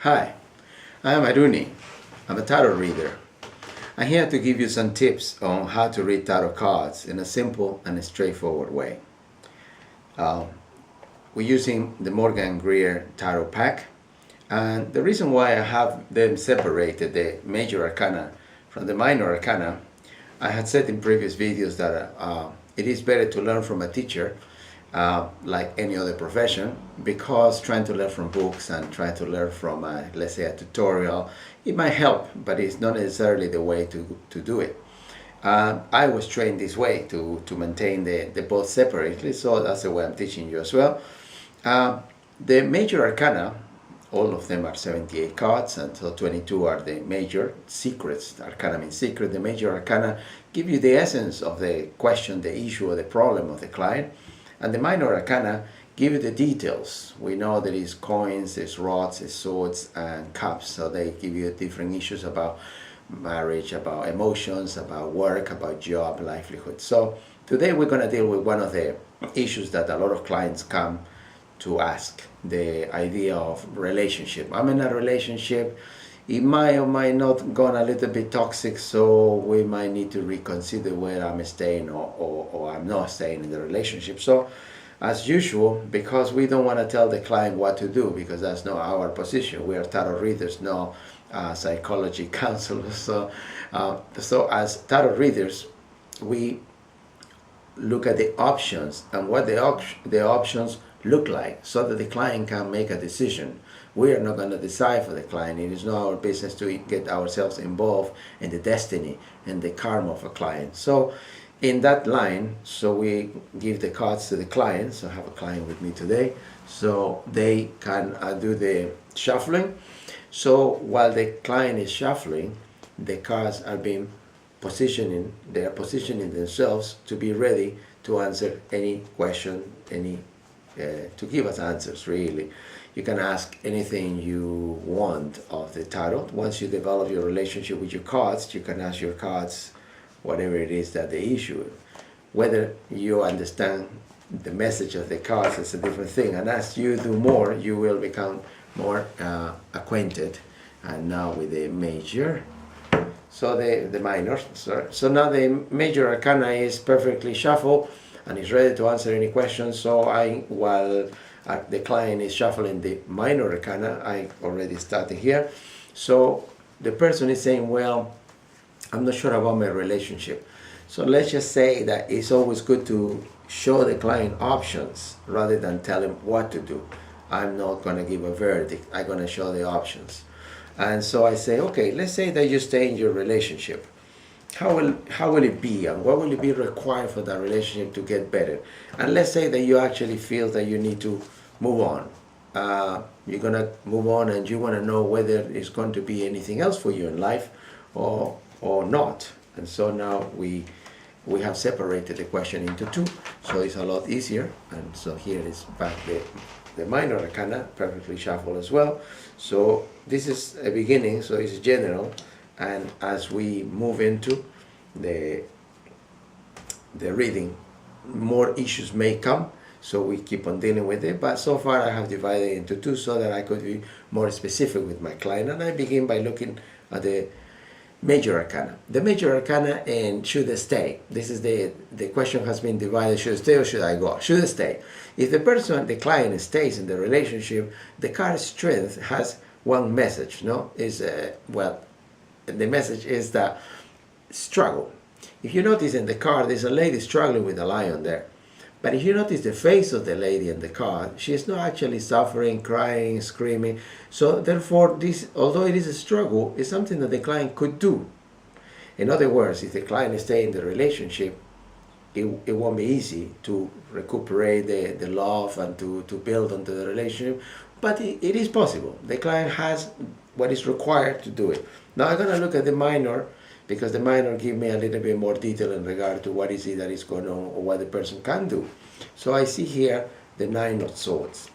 Hi, I am Aruni. I'm a tarot reader. I'm here to give you some tips on how to read tarot cards in a simple and straightforward way. We're using the Morgan Greer Tarot Pack, and the reason why I have them separated, the major arcana from the minor arcana, I had said in previous videos that it is better to learn from a teacher like any other profession, because trying to learn from books and trying to learn from let's say a tutorial, it might help, but it's not necessarily the way to do it. I was trained this way to maintain the both separately, so that's the way I'm teaching you as well. The major arcana, all of them are 78 cards, and so 22 are the major secrets. Arcana means secret. The major arcana give you the essence of the question, the issue, or the problem of the client. And the minor arcana give you the details. We know there is coins, there's rods, there's swords, and cups. So they give you different issues about marriage, about emotions, about work, about job, livelihood. So today we're going to deal with one of the issues that a lot of clients come to ask, the idea of relationship. I'm in a relationship. It might or might not gone a little bit toxic, so we might need to reconsider where I'm staying or I'm not staying in the relationship. So as usual, because we don't want to tell the client what to do, because that's not our position. We are tarot readers, not psychology counselors. So as tarot readers, we look at the options and what the options look like, so that the client can make a decision. We are not going to decide for the client. It is not our business to get ourselves involved in the destiny and the karma of a client. So in that line, so we give the cards to the client. So I have a client with me today, so they can do the shuffling. So while the client is shuffling, the cards are being positioning, they are positioning themselves to be ready to answer any question, to give us answers, really. You can ask anything you want of the tarot. Once you develop your relationship with your cards, you can ask your cards whatever it is that they issue. Whether you understand the message of the cards is a different thing, and as you do more, you will become more acquainted. And now with the major, so the minor, sorry. So now the major arcana is perfectly shuffled and is ready to answer any questions. So while the client is shuffling the minor arcana, I already started here. So the person is saying, well, I'm not sure about my relationship. So let's just say that it's always good to show the client options rather than tell him what to do. I'm not going to give a verdict. I'm going to show the options. And so I say, okay, let's say that you stay in your relationship. How will it be, and what will it be required for that relationship to get better? And let's say that you actually feel that you need to move on. You're going to move on, and you want to know whether it's going to be anything else for you in life or not. And so now we have separated the question into two, so it's a lot easier. And so here is back the minor arcana, perfectly shuffled as well. So this is a beginning, so it's general. And as we move into the reading, more issues may come, so we keep on dealing with it. But so far I have divided it into two so that I could be more specific with my client. And I begin by looking at the major arcana. The major arcana and should I stay? This is the question has been divided, should I stay or should I go? Should I stay? If the client stays in the relationship, the card strength has one message, no? The message is that struggle. If you notice in the card, there's a lady struggling with a lion there. But if you notice the face of the lady in the card, she is not actually suffering, crying, screaming. So therefore, this, although it is a struggle, is something that the client could do. In other words, if the client stays in the relationship, it won't be easy to recuperate the love and to build onto the relationship. But it is possible. The client has what is required to do it. Now I'm going to look at the minor, because the minor give me a little bit more detail in regard to what is it that is going on or what the person can do. So I see here the Nine of Swords.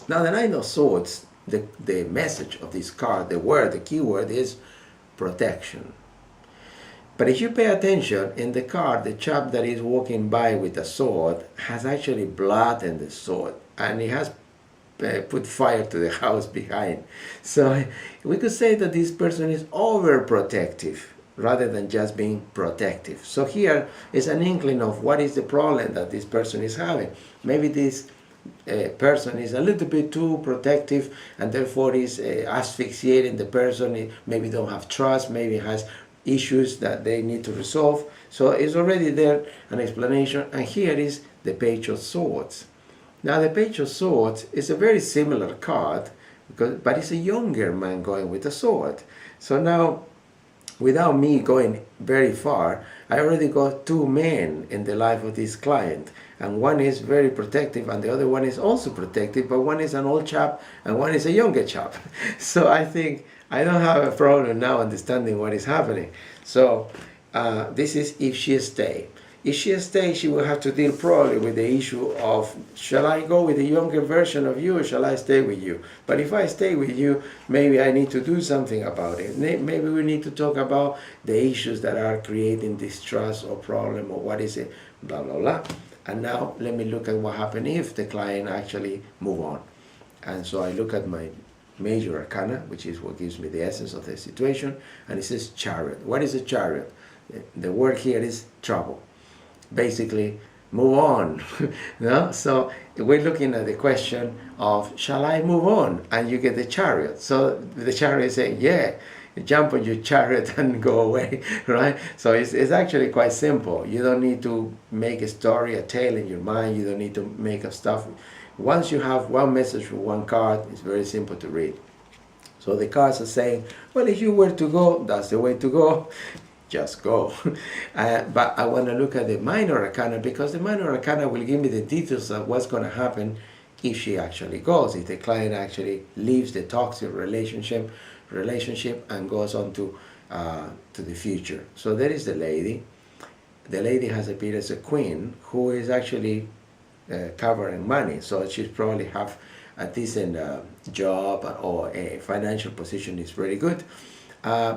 Now the Nine of Swords, the message of this card, the keyword is protection. But if you pay attention, in the card, the chap that is walking by with a sword has actually blood in the sword, and it has put fire to the house behind. So we could say that this person is overprotective rather than just being protective. So here is an inkling of what is the problem that this person is having. Maybe this person is a little bit too protective and therefore is asphyxiating the person. Maybe don't have trust, maybe has issues that they need to resolve. So it's already there an explanation, and here is the Page of Swords. Now the Page of Swords is a very similar card, but it's a younger man going with a sword. So now, without me going very far, I already got two men in the life of this client, and one is very protective and the other one is also protective, but one is an old chap and one is a younger chap. So I think I don't have a problem now understanding what is happening. So this is if she stays. If she stays, she will have to deal probably with the issue of, shall I go with the younger version of you or shall I stay with you? But if I stay with you, maybe I need to do something about it. Maybe we need to talk about the issues that are creating distrust or problem or what is it, blah, blah, blah. And now let me look at what happened if the client actually move on. And so I look at my major arcana, which is what gives me the essence of the situation, and it says Chariot. What is a chariot? The word here is trouble. Basically, move on. No? So we're looking at the question of, shall I move on? And you get the Chariot. So the Chariot is saying, yeah, jump on your chariot and go away, right? So it's actually quite simple. You don't need to make a story, a tale in your mind. You don't need to make up stuff. Once you have one message from one card, it's very simple to read. So the cards are saying, well, if you were to go, that's the way to go. Just go. But I want to look at the minor arcana, because the minor arcana will give me the details of what's going to happen if she actually goes, if the client actually leaves the toxic relationship and goes on to the future. So there is the lady. The lady has appeared as a queen who is actually covering money. So she probably have a decent job or a financial position is very good.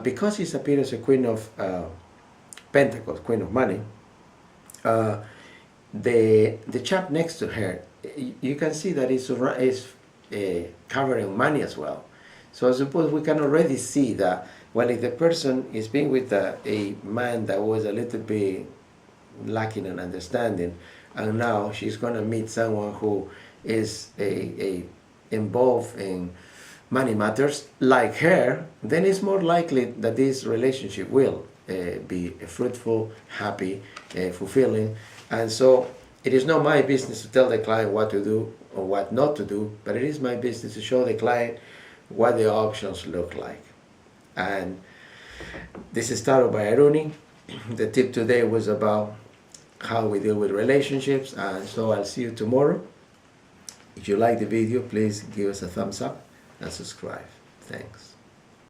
Because she's appeared as a Queen of Pentacles, Queen of Money, the chap next to her, you can see that it's covering money as well. So I suppose we can already see that, well, if the person is being with a man that was a little bit lacking in understanding, and now she's going to meet someone who is involved in money matters like her, then it's more likely that this relationship will be fruitful, happy, fulfilling. And so it is not my business to tell the client what to do or what not to do, but it is my business to show the client what the options look like. And this is started by Aruni. The tip today was about how we deal with relationships, and so I'll see you tomorrow. If you like the video, please give us a thumbs up and subscribe. Thanks.